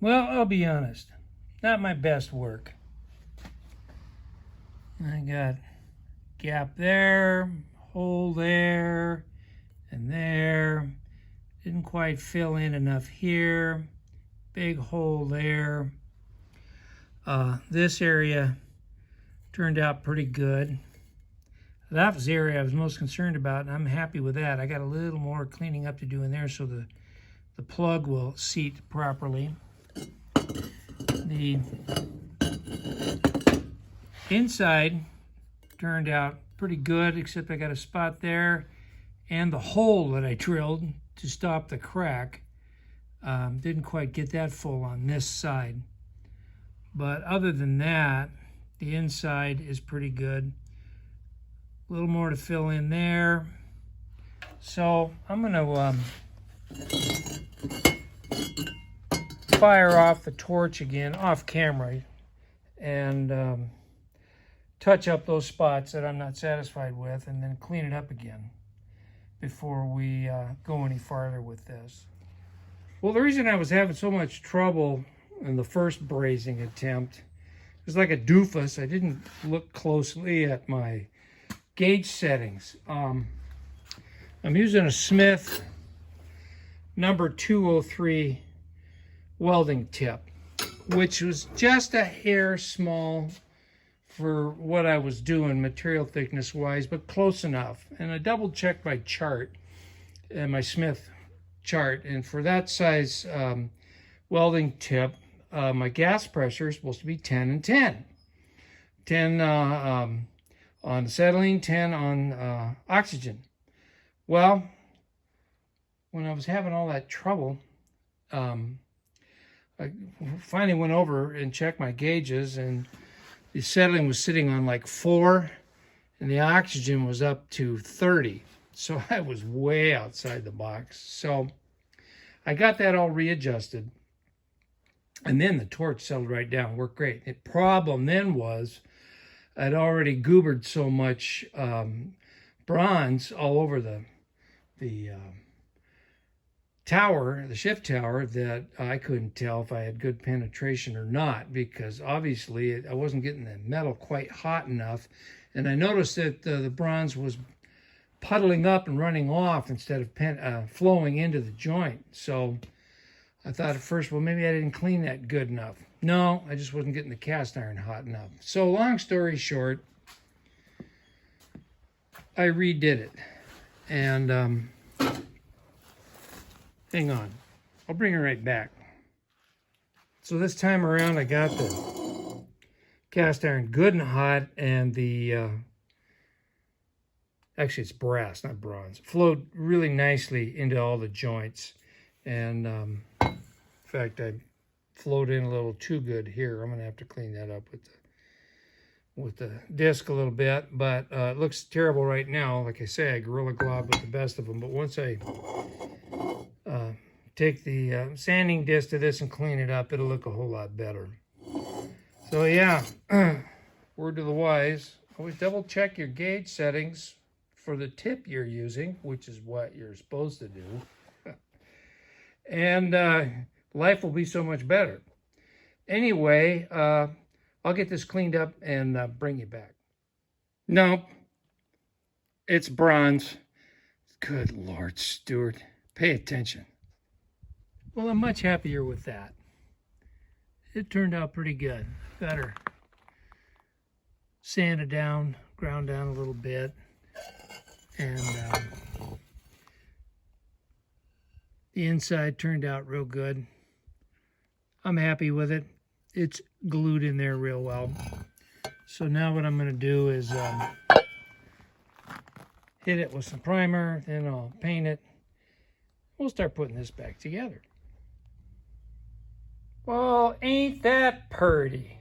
Well, I'll be honest, not my best work. I got gap there, hole there, and there. Didn't quite fill in enough here. Big hole there. This area turned out pretty good. That was the area I was most concerned about, and I'm happy with that. I got a little more cleaning up to do in there so the plug will seat properly. The inside turned out pretty good, except I got a spot there, and the hole that I drilled to stop the crack didn't quite get that full on this side. But other than that, the inside is pretty good. A little more to fill in there. So I'm going to fire off the torch again off camera and touch up those spots that I'm not satisfied with, and then clean it up again before we go any farther with this. Well, the reason I was having so much trouble in the first brazing attempt was like a doofus. I didn't look closely at my gauge settings. I'm using a Smith number 203 welding tip, which was just a hair small for what I was doing material thickness wise, but close enough. And I double checked my chart and my Smith chart, and for that size welding tip, my gas pressure is supposed to be 10 and 10. 10 on acetylene, 10 on oxygen. Well, when I was having all that trouble, I finally went over and checked my gauges, and the acetylene was sitting on like 4, and the oxygen was up to 30. So I was way outside the box. So I got that all readjusted, and then the torch settled right down, worked great. The problem then was I'd already goobered so much bronze all over the tower, the shift tower, that I couldn't tell if I had good penetration or not, because obviously I wasn't getting the metal quite hot enough. And I noticed that the bronze was puddling up and running off instead of flowing into the joint. So I thought at first, well, maybe I didn't clean that good enough. No, I just wasn't getting the cast iron hot enough. So long story short, I redid it. And hang on, I'll bring it right back. So this time around, I got the cast iron good and hot, and the actually it's brass, not bronze. It flowed really nicely into all the joints, and in fact, I flowed in a little too good here. I'm gonna have to clean that up with the disc a little bit, but it looks terrible right now. Like I say, I Gorilla Glob with the best of them, but once I take the sanding disc to this and clean it up, it'll look a whole lot better. So yeah, word to the wise, always double check your gauge settings for the tip you're using, which is what you're supposed to do. And life will be so much better. Anyway, I'll get this cleaned up and bring you back. Nope, it's bronze. Good Lord, Stuart, pay attention. Well, I'm much happier with that. It turned out pretty good. Got her sanded down, ground down a little bit, and the inside turned out real good. I'm happy with it. It's glued in there real well. So now what I'm going to do is hit it with some primer, then I'll paint it. We'll start putting this back together. Well, ain't that purty?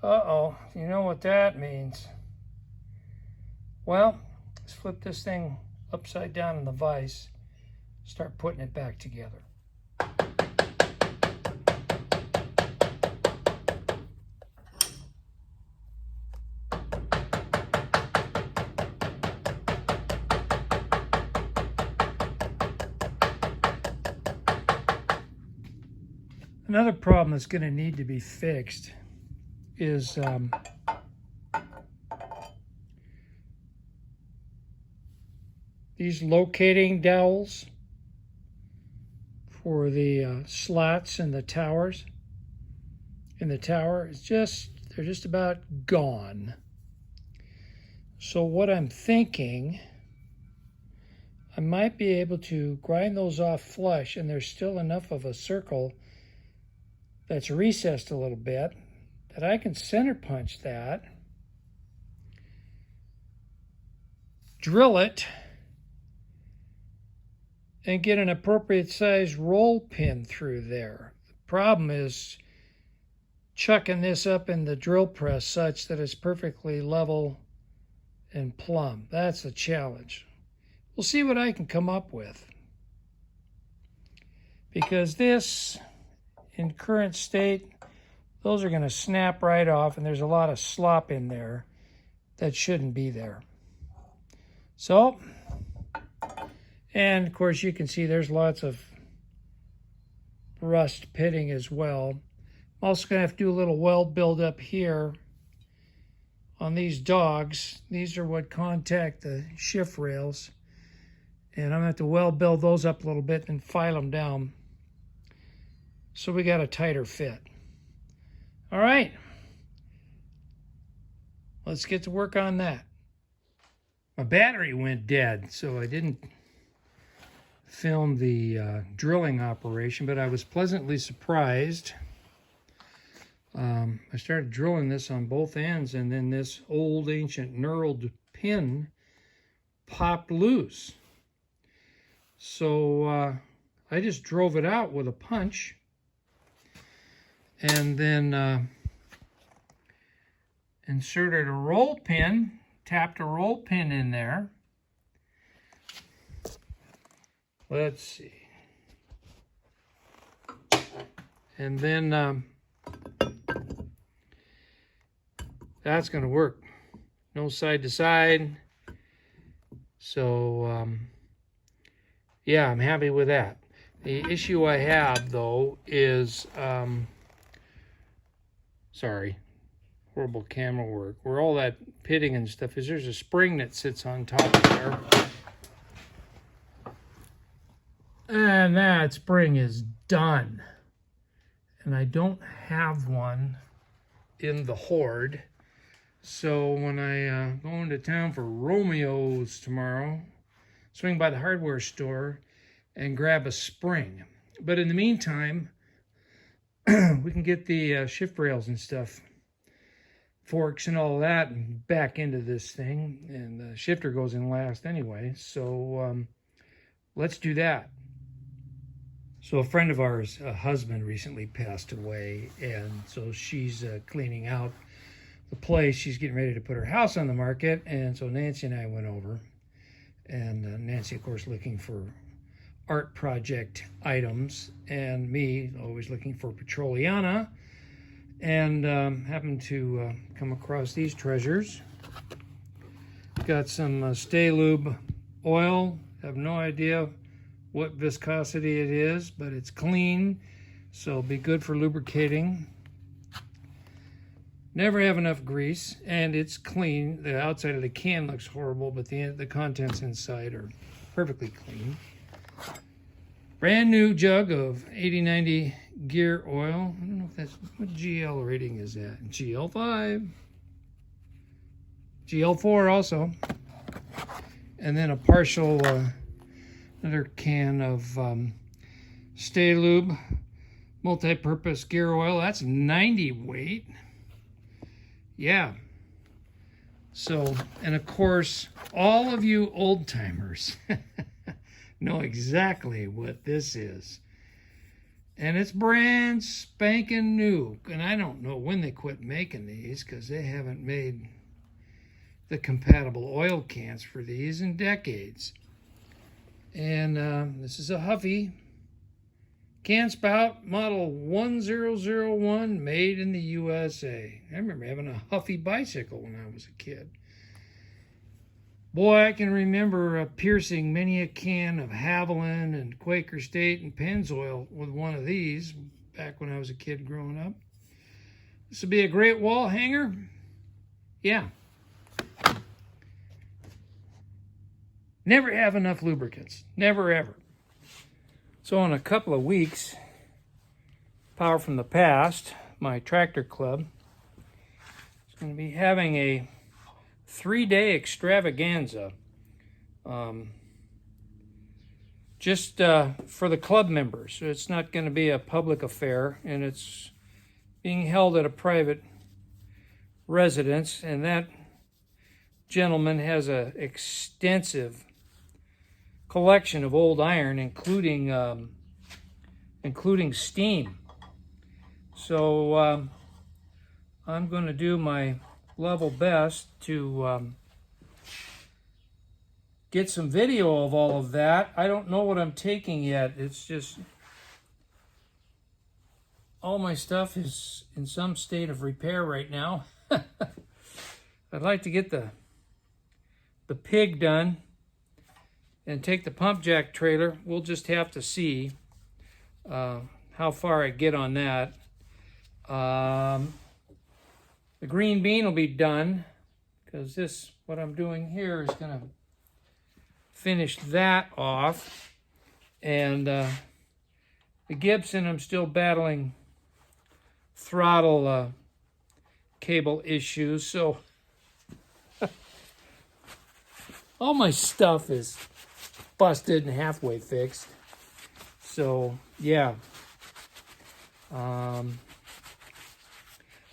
Uh-oh, you know what that means. Well, let's flip this thing upside down in the vise, start putting it back together. Another problem that's going to need to be fixed is these locating dowels for the slots in the towers. In the tower, they're just about gone. So what I'm thinking, I might be able to grind those off flush, and there's still enough of a circle that's recessed a little bit that I can center punch that, drill it, and get an appropriate size roll pin through there. The problem is chucking this up in the drill press such that it's perfectly level and plumb. That's the challenge. We'll see what I can come up with, because this, in current state, those are going to snap right off, and there's a lot of slop in there that shouldn't be there. So, and of course you can see there's lots of rust pitting as well. I'm also going to have to do a little weld build up here on these dogs. These are what contact the shift rails. And I'm going to have to weld build those up a little bit and file them down so we got a tighter fit. All right. Let's get to work on that. My battery went dead, so I didn't film the drilling operation, but I was pleasantly surprised. I started drilling this on both ends, and then this old ancient knurled pin popped loose. So I just drove it out with a punch, and then inserted a roll pin, tapped a roll pin in there. Let's see. And then that's going to work. No side to side. So, yeah, I'm happy with that. The issue I have, though, is, sorry, horrible camera work, where all that pitting and stuff is, there's a spring that sits on top of there. And that spring is done. And I don't have one in the Horde. So when I go into town for Romeo's tomorrow, swing by the hardware store and grab a spring. But in the meantime, we can get the shift rails and stuff, forks and all that, back into this thing. And the shifter goes in last anyway. So let's do that. So a friend of ours, a husband, recently passed away, and so she's cleaning out the place. She's getting ready to put her house on the market, and so Nancy and I went over, and Nancy, of course, looking for art project items, and me, always looking for Petroliana, and happened to come across these treasures. Got some Stay Lube oil. Have no idea what viscosity it is, but it's clean, so it'll be good for lubricating. Never have enough grease, and it's clean. The outside of the can looks horrible, but the contents inside are perfectly clean. Brand new jug of 80-90 gear oil. I don't know if that's, what GL rating is that? GL5. GL4 also. And then a partial, another can of Stay Lube multi-purpose gear oil. That's 90 weight. Yeah. So, and of course, all of you old timers know exactly what this is. And it's brand spanking new. And I don't know when they quit making these, because they haven't made the compatible oil cans for these in decades. And this is a Huffy can spout model 1001, made in the USA. I remember having a Huffy bicycle when I was a kid. Boy, I can remember piercing many a can of Haviland and Quaker State and Pennzoil with one of these back when I was a kid growing up. This would be a great wall hanger. Yeah. Never have enough lubricants. Never, ever. So in a couple of weeks, Power from the Past, my tractor club, is going to be having a 3-day extravaganza. Just for the club members. So it's not going to be a public affair, and it's being held at a private residence, and that gentleman has an extensive collection of old iron, including steam. So I'm going to do my level best to get some video of all of that. I don't know what I'm taking yet. It's just all my stuff is in some state of repair right now. I'd like to get the pig done and take the pump jack trailer. We'll just have to see how far I get on that. The green bean will be done because what I'm doing here is going to finish that off. And the Gibson, I'm still battling throttle cable issues, so all my stuff is busted and halfway fixed. So yeah.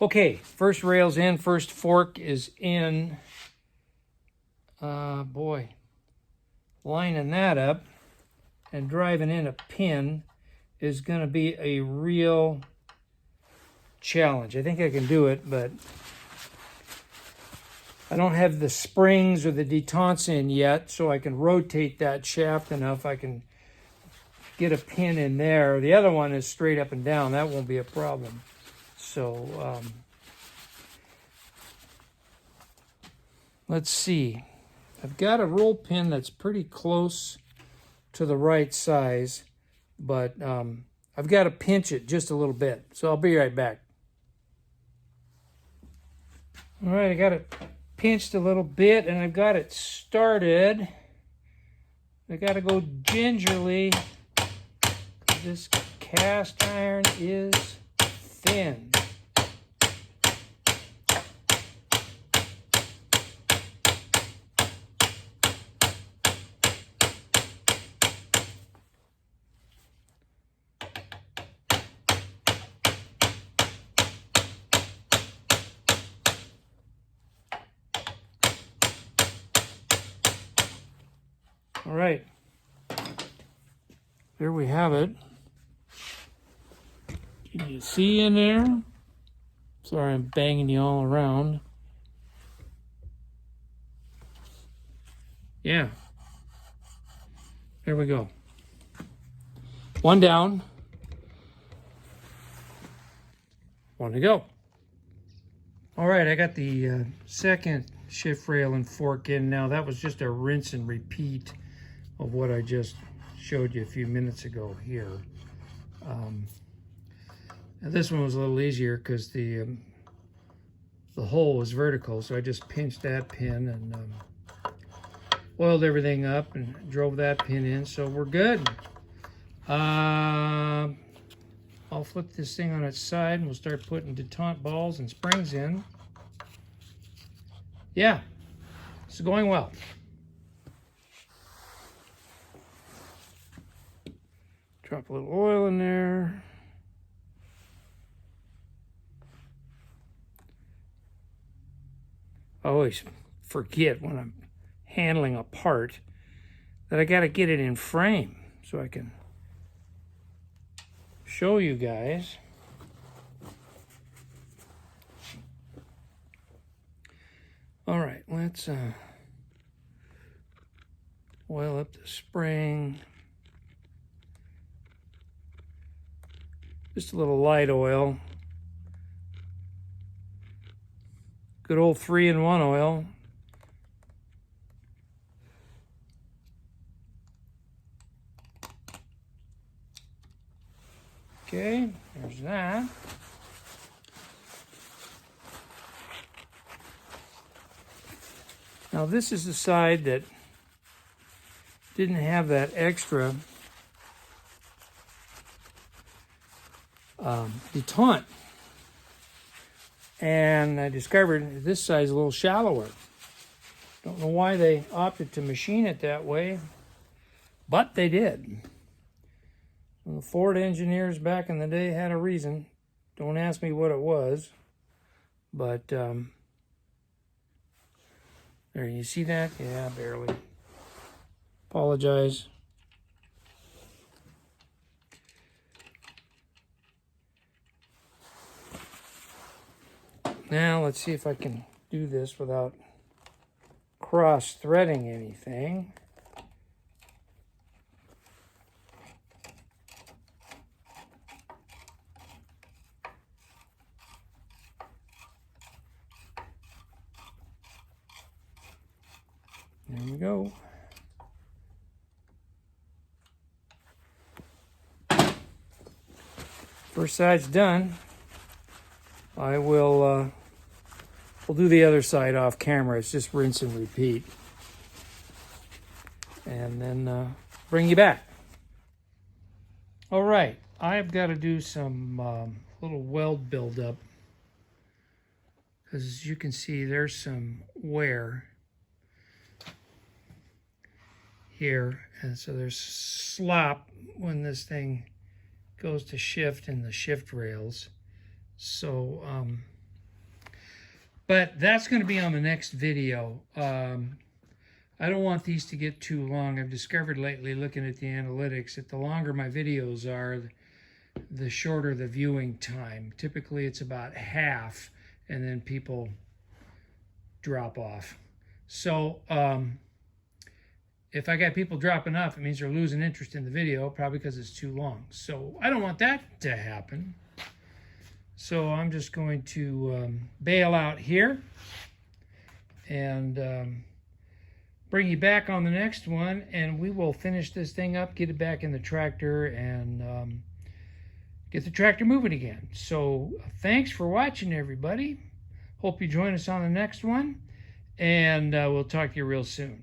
Okay, first rail's in, first fork is in. Boy, lining that up and driving in a pin is going to be a real challenge. I think I can do it, but I don't have the springs or the detents in yet, so I can rotate that shaft enough I can get a pin in there. The other one is straight up and down. That won't be a problem. So let's see. I've got a roll pin that's pretty close to the right size, but I've got to pinch it just a little bit. So I'll be right back. All right, I got it pinched a little bit and I've got it started. I got to go gingerly. This cast iron is thin. All right, there we have it. Can you see in there? Sorry, I'm banging you all around. Yeah, there we go. One down, one to go. All right, I got the second shift rail and fork in now. That was just a rinse and repeat of what I just showed you a few minutes ago here. Now this one was a little easier because the hole was vertical, so I just pinched that pin and oiled everything up and drove that pin in, so we're good. I'll flip this thing on its side and we'll start putting detent balls and springs in. Yeah, it's going well. Drop a little oil in there. I always forget when I'm handling a part that I got to get it in frame so I can show you guys. All right, let's oil up the spring. Just a little light oil. Good old 3-in-1 oil. Okay, there's that. Now this is the side that didn't have that extra detente. And I discovered this side is a little shallower. Don't know why they opted to machine it that way, but they did. The Ford engineers back in the day had a reason. Don't ask me what it was, but there, you see that? Yeah, barely. Apologize. Now let's see if I can do this without cross-threading anything. There we go. First side's done. I will we'll do the other side off camera. It's just rinse and repeat. And then bring you back. All right, I've got to do some little weld buildup. Because as you can see, there's some wear here. And so there's slop when this thing goes to shift in the shift rails. So, but that's going to be on the next video. I don't want these to get too long. I've discovered lately, looking at the analytics, that the longer my videos are, the shorter the viewing time. Typically, it's about half, and then people drop off. So, if I got people dropping off, it means they're losing interest in the video, probably because it's too long. So, I don't want that to happen. So I'm just going to bail out here and bring you back on the next one, and we will finish this thing up, get it back in the tractor, and get the tractor moving again. So thanks for watching, everybody. Hope you join us on the next one, and we'll talk to you real soon.